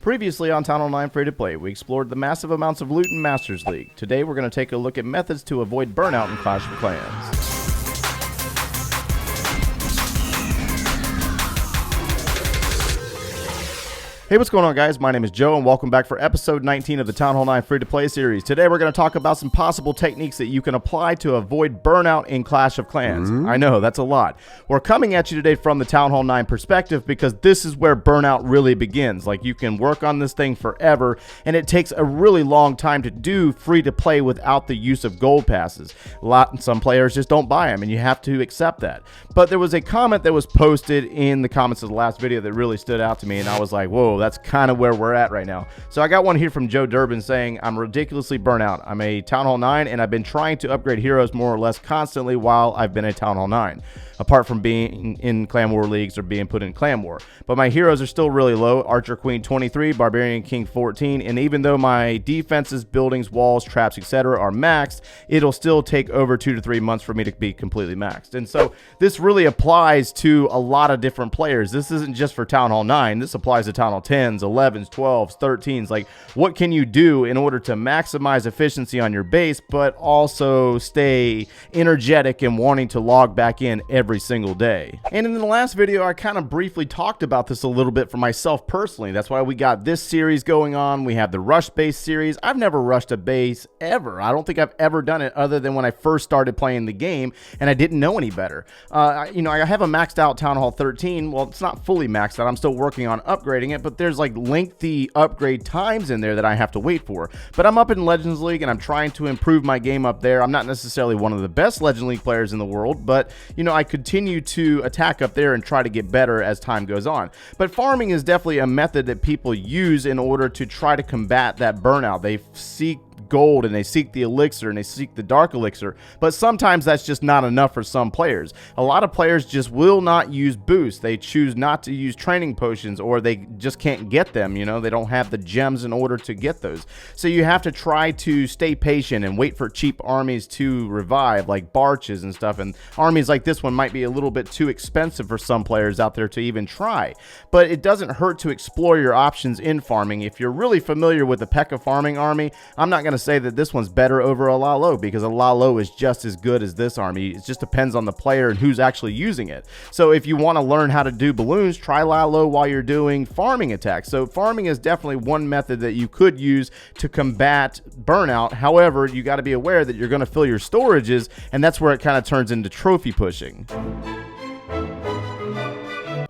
Previously on Town Hall 9 Free to Play, we explored the massive amounts of loot in Masters League. Today we're going to take a look at methods to avoid burnout in Clash of Clans. Hey, what's going on, guys? My name is Joe, and welcome back for episode 19 of the Town Hall 9 Free-to-Play series. Today, we're going to talk about some possible techniques that you can apply to avoid burnout in Clash of Clans. I know, that's a lot. We're coming at you today from the Town Hall 9 perspective because this is where burnout really begins. Like, you can work on this thing forever, and it takes a really long time to do free-to-play without the use of gold passes. Some players just don't buy them, and you have to accept that. But there was a comment that was posted in the comments of the last video that really stood out to me, and I was like, whoa, that's kind of where we're at right now. So I got one here from Joe Durbin saying, I'm ridiculously burnt out. I'm a Town Hall 9 and I've been trying to upgrade heroes more or less constantly while I've been a Town Hall 9, apart from being in Clan War leagues or being put in Clan War. But my heroes are still really low. Archer Queen 23, Barbarian King 14, and even though my defenses, buildings, walls, traps, etc. are maxed, it'll still take over 2 to 3 months for me to be completely maxed. And so this really applies to a lot of different players. This isn't just for Town Hall 9. This applies to Town Hall 10s, 11s, 12s, 13s. Like, what can you do in order to maximize efficiency on your base, but also stay energetic and wanting to log back in every single day? And in the last video, I kind of briefly talked about this a little bit for myself personally. That's why we got this series going on. We have the rush base series. I've never rushed a base ever. I don't think I've ever done it other than when I first started playing the game and I didn't know any better. I have a maxed out Town Hall 13. Well, it's not fully maxed out. I'm still working on upgrading it, but there's like lengthy upgrade times in there that I have to wait for. But I'm up in Legends League and I'm trying to improve my game up there. I'm not necessarily one of the best Legend League players in the world, but I continue to attack up there and try to get better as time goes on. But farming is definitely a method that people use in order to try to combat that burnout. They seek gold and they seek the elixir and they seek the dark elixir, but sometimes that's just not enough for some players. A lot of players just will not use boosts. They choose not to use training potions, or they just can't get them. They don't have the gems in order to get those. So you have to try to stay patient and wait for cheap armies to revive, like barches and stuff. And armies like this one might be a little bit too expensive for some players out there to even try, but it doesn't hurt to explore your options in farming. If you're really familiar with the P.E.K.K.A farming army, I'm not going to say that this one's better over a Lalo, because a Lalo is just as good as this army. It just depends on the player and who's actually using it. So if you want to learn how to do balloons, try Lalo while you're doing farming attacks. So farming is definitely one method that you could use to combat burnout. However, you got to be aware that you're going to fill your storages, and that's where it kind of turns into trophy pushing.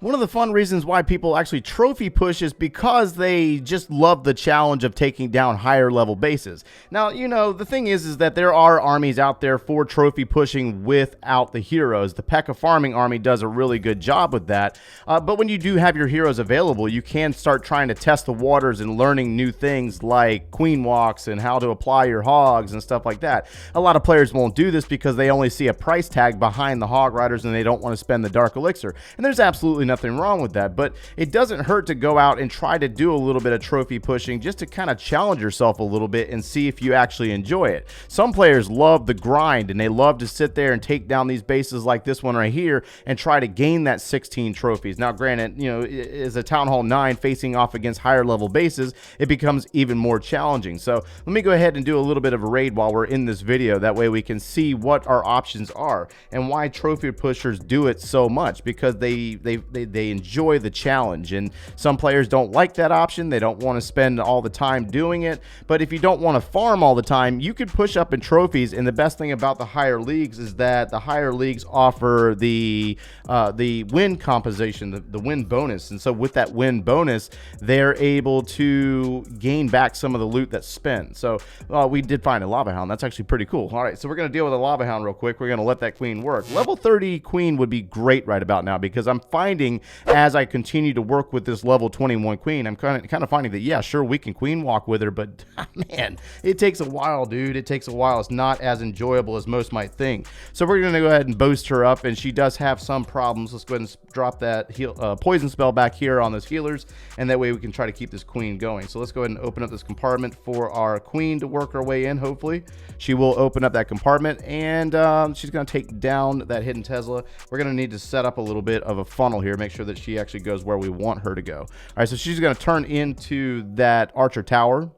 One of the fun reasons why people actually trophy push is because they just love the challenge of taking down higher level bases. Now, the thing is that there are armies out there for trophy pushing without the heroes. The P.E.K.K.A farming army does a really good job with that. But when you do have your heroes available, you can start trying to test the waters and learning new things like queen walks and how to apply your hogs and stuff like that. A lot of players won't do this because they only see a price tag behind the hog riders and they don't want to spend the dark elixir. And there's absolutely nothing wrong with that, but it doesn't hurt to go out and try to do a little bit of trophy pushing just to kind of challenge yourself a little bit and see if you actually enjoy it. Some players love the grind and they love to sit there and take down these bases like this one right here and try to gain that 16 trophies. Now, granted, as a Town Hall 9 facing off against higher level bases, it becomes even more challenging. So let me go ahead and do a little bit of a raid while we're in this video. That way we can see what our options are and why trophy pushers do it so much, because they enjoy the challenge. And some players don't like that option. They don't want to spend all the time doing it. But if you don't want to farm all the time, you could push up in trophies. And the best thing about the higher leagues is that the higher leagues offer the win compensation, the win bonus. And so with that win bonus, they're able to gain back some of the loot that's spent. So we did find a lava hound. That's actually pretty cool. All right, so we're going to deal with a lava hound real quick. We're going to let that queen work. Level 30 queen would be great right about now, because I'm finding as I continue to work with this level 21 queen, I'm kind of finding that, yeah, sure, we can queen walk with her, but man, it takes a while, dude. It takes a while. It's not as enjoyable as most might think. So we're going to go ahead and boost her up, and she does have some problems. Let's go ahead and drop that poison spell back here on those healers, and that way we can try to keep this queen going. So let's go ahead and open up this compartment for our queen to work her way in. Hopefully she will open up that compartment, and she's going to take down that hidden Tesla. We're going to need to set up a little bit of a funnel here, make sure that she actually goes where we want her to go. All right, so she's going to turn into that archer tower.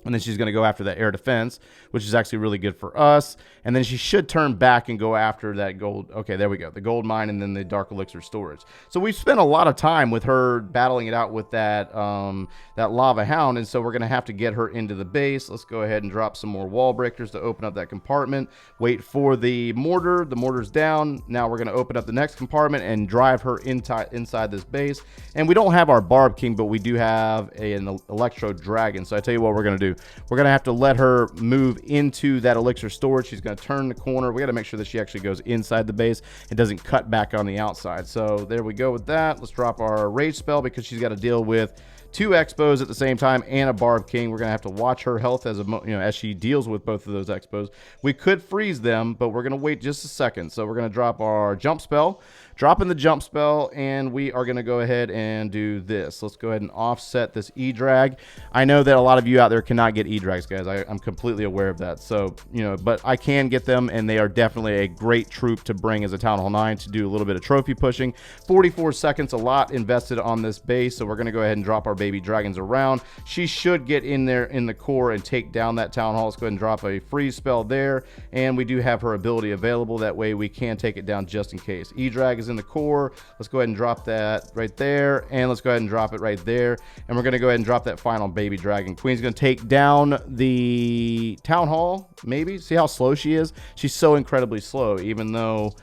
And then she's going to go after that air defense, which is actually really good for us. And then she should turn back and go after that gold. Okay, there we go. The gold mine and then the dark elixir storage. So we've spent a lot of time with her battling it out with that that lava hound. And so we're going to have to get her into the base. Let's go ahead and drop some more wall breakers to open up that compartment. Wait for the mortar. The mortar's down. Now we're going to open up the next compartment and drive her inside this base. And we don't have our Barb King, but we do have an Electro Dragon. So I tell you what we're going to do. We're going to have to let her move into that elixir storage. She's going to turn the corner. We got to make sure that she actually goes inside the base and doesn't cut back on the outside. So there we go with that. Let's drop our rage spell because she's got to deal with 2 expos at the same time and a Barb King. We're going to have to watch her health as she deals with both of those expos. We could freeze them, but we're going to wait just a second. So we're going to drop our jump spell. Drop in the jump spell, and we are going to go ahead and do this. Let's go ahead and offset this E-Drag. I know that a lot of you out there cannot get E-Drags, guys. I'm completely aware of that. So, but I can get them, and they are definitely a great troop to bring as a Town Hall 9 to do a little bit of trophy pushing. 44 seconds, a lot invested on this base, so we're going to go ahead and drop our baby dragons around. She should get in there in the core and take down that Town Hall. Let's go ahead and drop a freeze spell there, and we do have her ability available. That way we can take it down just in case. E-Drag is in the core. Let's go ahead and drop that right there, and let's go ahead and drop it right there, and we're going to go ahead and drop that final baby dragon. Queen's going to take down the Town Hall, maybe. See how slow she is? She's so incredibly slow, even though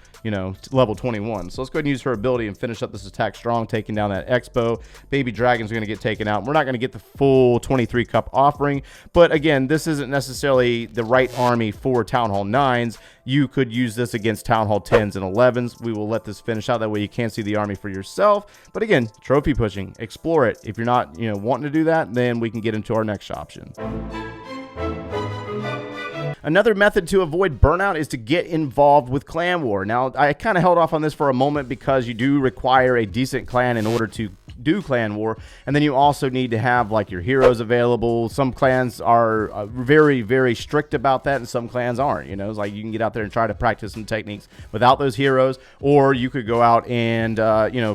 level 21. So let's go ahead and use her ability and finish up this attack strong, taking down that Expo. Baby dragons are going to get taken out. We're not going to get the full 23 cup offering, but again, this isn't necessarily the right army for Town Hall 9s. You could use this against Town Hall 10s and 11s. We will let this finish out. That way you can see the army for yourself. But again, trophy pushing, explore it. If you're not, wanting to do that, then we can get into our next option. Another method to avoid burnout is to get involved with clan war. Now, I kind of held off on this for a moment because you do require a decent clan in order to do clan war, and then you also need to have like your heroes available. Some clans are very, very strict about that, and some clans aren't. It's like you can get out there and try to practice some techniques without those heroes, or you could go out and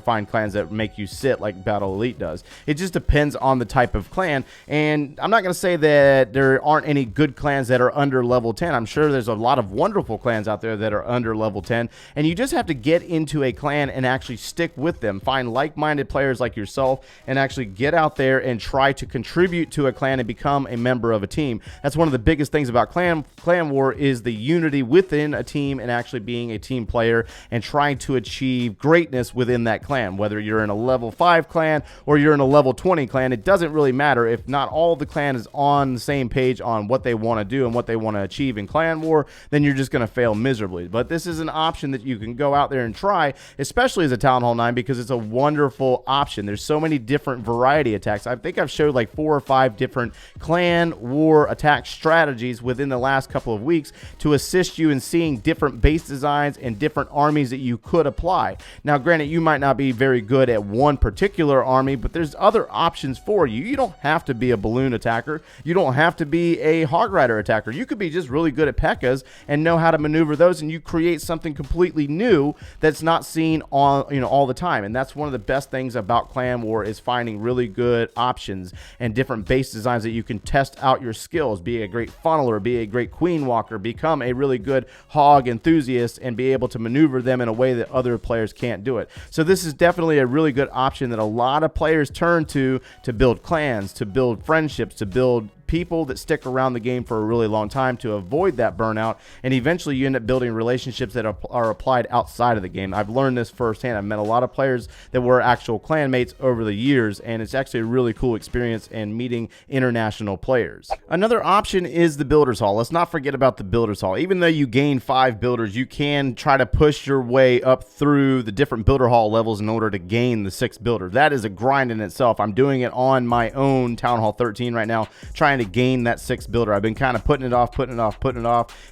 find clans that make you sit like Battle Elite does. It just depends on the type of clan, and I'm not going to say that there aren't any good clans that are under level 10. I'm sure there's a lot of wonderful clans out there that are under level 10, and you just have to get into a clan and actually stick with them. Find like-minded players like yourself and actually get out there and try to contribute to a clan and become a member of a team. That's one of the biggest things about clan war is the unity within a team and actually being a team player and trying to achieve greatness within that clan. Whether you're in a level 5 clan or you're in a level 20 clan, it doesn't really matter if not all the clan is on the same page on what they want to do and what they want to achieve in clan war, then you're just going to fail miserably. But this is an option that you can go out there and try, especially as a Town Hall 9, because it's a wonderful option. There's so many different variety attacks. I think I've showed like 4 or 5 different clan war attack strategies within the last couple of weeks to assist you in seeing different base designs and different armies that you could apply. Now, granted, you might not be very good at one particular army, but there's other options for you. You don't have to be a balloon attacker. You don't have to be a hog rider attacker. You could be just really good at P.E.K.K.A.s and know how to maneuver those, and you create something completely new that's not seen on all the time. And that's one of the best things about clan war is finding really good options and different base designs that you can test out your skills. Be a great funneler, be a great queen walker, become a really good hog enthusiast, and be able to maneuver them in a way that other players can't do it. So this is definitely a really good option that a lot of players turn to build clans, to build friendships, to build people that stick around the game for a really long time to avoid that burnout, and eventually you end up building relationships that are applied outside of the game. I've learned this firsthand. I've met a lot of players that were actual clan mates over the years, and it's actually a really cool experience and meeting international players. Another option is the Builders Hall. Let's not forget about the Builders Hall. Even though you gain 5 builders, you can try to push your way up through the different Builder Hall levels in order to gain the 6th builder. That is a grind in itself. I'm doing it on my own Town Hall 13 right now, trying to to gain that 6th builder. I've been kind of putting it off,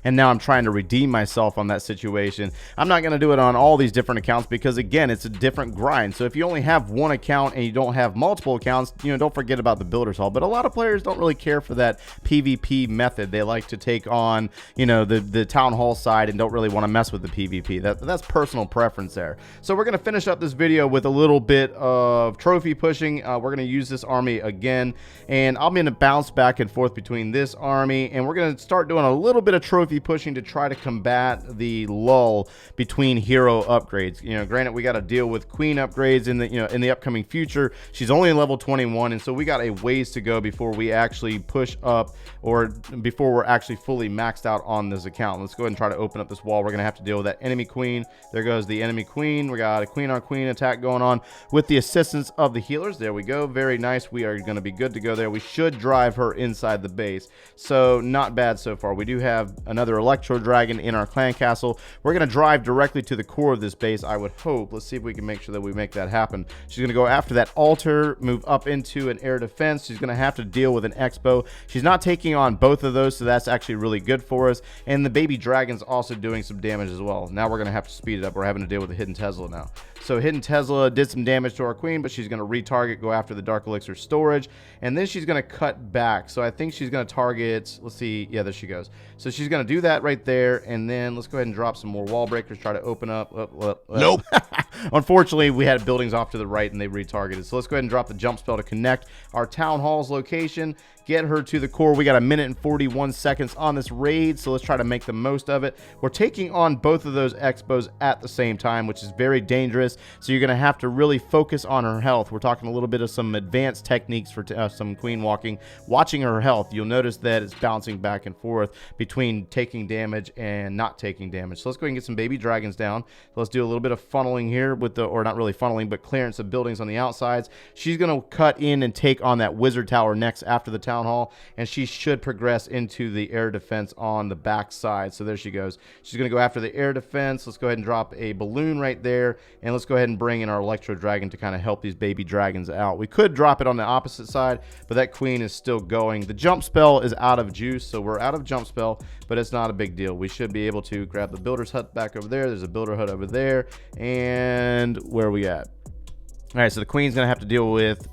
and now I'm trying to redeem myself on that situation. I'm not going to do it on all these different accounts because, again, it's a different grind. So if you only have one account and you don't have multiple accounts, don't forget about the Builders Hall. But a lot of players don't really care for that PvP method. They like to take on, the Town Hall side and don't really want to mess with the PvP. That's personal preference there. So we're going to finish up this video with a little bit of trophy pushing. We're going to use this army again, and I'm going to bounce back and forth between this army, and we're going to start doing a little bit of trophy pushing to try to combat the lull between hero upgrades. Granted, we got to deal with queen upgrades in the upcoming future. She's only level 21, and so we got a ways to go before we actually push up, or before we're actually fully maxed out on this account. Let's go ahead and try to open up this wall. We're going to have to deal with that enemy queen. There goes the enemy queen. We got a queen on queen attack going on with the assistance of the healers. There we go. Very nice. We are going to be good to go there. We should drive her inside the base. So not bad so far. We do have another Electro Dragon in our clan castle. We're going to drive directly to the core of this base, I would hope. Let's see if we can make sure that we make that happen. She's going to go after that altar, move up into an air defense. She's going to have to deal with an Expo. She's not taking on both of those, so that's actually really good for us. And the baby dragon's also doing some damage as well. Now we're going to have to speed it up. We're having to deal with the hidden Tesla now. So hidden Tesla did some damage to our queen, but she's going to retarget, go after the Dark Elixir storage, and then she's going to cut back. So I think she's going to target, let's see, yeah, there she goes. So she's going to do that right there, and then let's go ahead and drop some more wall breakers, try to open up. Nope. Unfortunately, we had buildings off to the right, and they retargeted. So let's go ahead and drop the jump spell to connect our Town Hall's location, get her to the core. We got a minute and 41 seconds on this raid, so let's try to make the most of it. We're taking on both of those Expos at the same time, which is very dangerous, so you're going to have to really focus on her health. We're talking a little bit of some advanced techniques for some queen walking. Watching her health, you'll notice that it's bouncing back and forth between taking damage and not taking damage. So let's go ahead and get some baby dragons down. So let's do a little bit of funneling here with the, or not really funneling, but clearance of buildings on the outsides. She's going to cut in and take on that wizard tower next after the Town Hall, and she should progress into the air defense on the back side. So there she goes. She's going to go after the air defense. Let's go ahead and drop a balloon right there, and let's go ahead and bring in our Electro Dragon to kind of help these baby dragons out. We could drop it on the opposite side, but that queen is still going. The jump spell is out of juice, so we're out of jump spell, but it's not a big deal. We should be able to grab the builder's hut back over there. There's a builder hut over there, and where are we at? All right, so the queen's going to have to deal with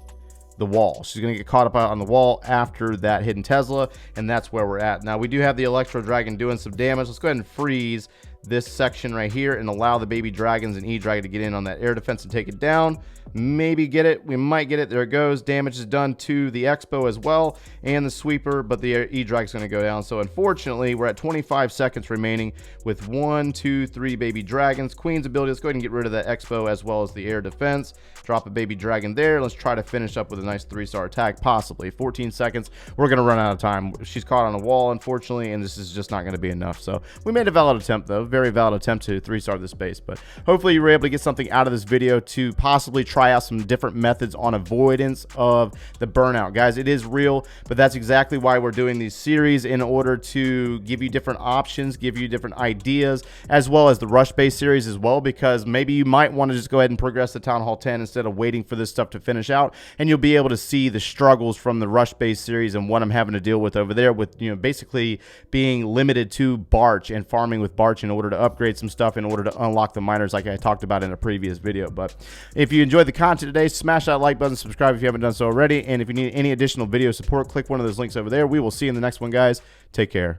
the wall. She's going to get caught up on the wall after that hidden Tesla, and that's where we're at. Now, we do have the Electro Dragon doing some damage. Let's go ahead and freeze this section right here and allow the baby dragons and E-Dragon to get in on that air defense and take it down. Maybe get it. We might get it. There it goes. Damage is done to the Expo as well and the sweeper, but the E-Dragon's going to go down. So unfortunately, we're at 25 seconds remaining with 1, 2, 3 baby dragons. Queen's ability. Let's go ahead and get rid of that Expo as well as the air defense. Drop a baby dragon there. Let's try to finish up with a nice 3-star attack, possibly. 14 seconds. We're going to run out of time. She's caught on a wall, unfortunately, and this is just not going to be enough. So we made a valid attempt, though. Very valid attempt to 3-star this base, but hopefully you were able to get something out of this video to possibly try out some different methods on avoidance of the burnout. Guys, it is real, but that's exactly why we're doing these series, in order to give you different options, give you different ideas, as well as the rush base series as well, because maybe you might want to just go ahead and progress to Town Hall 10 instead of waiting for this stuff to finish out, and you'll be able to see the struggles from the rush base series and what I'm having to deal with over there with, basically being limited to Barch and farming with Barch in order to upgrade some stuff in order to unlock the miners like I talked about in a previous video. But if you enjoyed the content today, smash that like button, subscribe if you haven't done so already, and if you need any additional video support, click one of those links over there. We will see you in the next one, guys. Take care.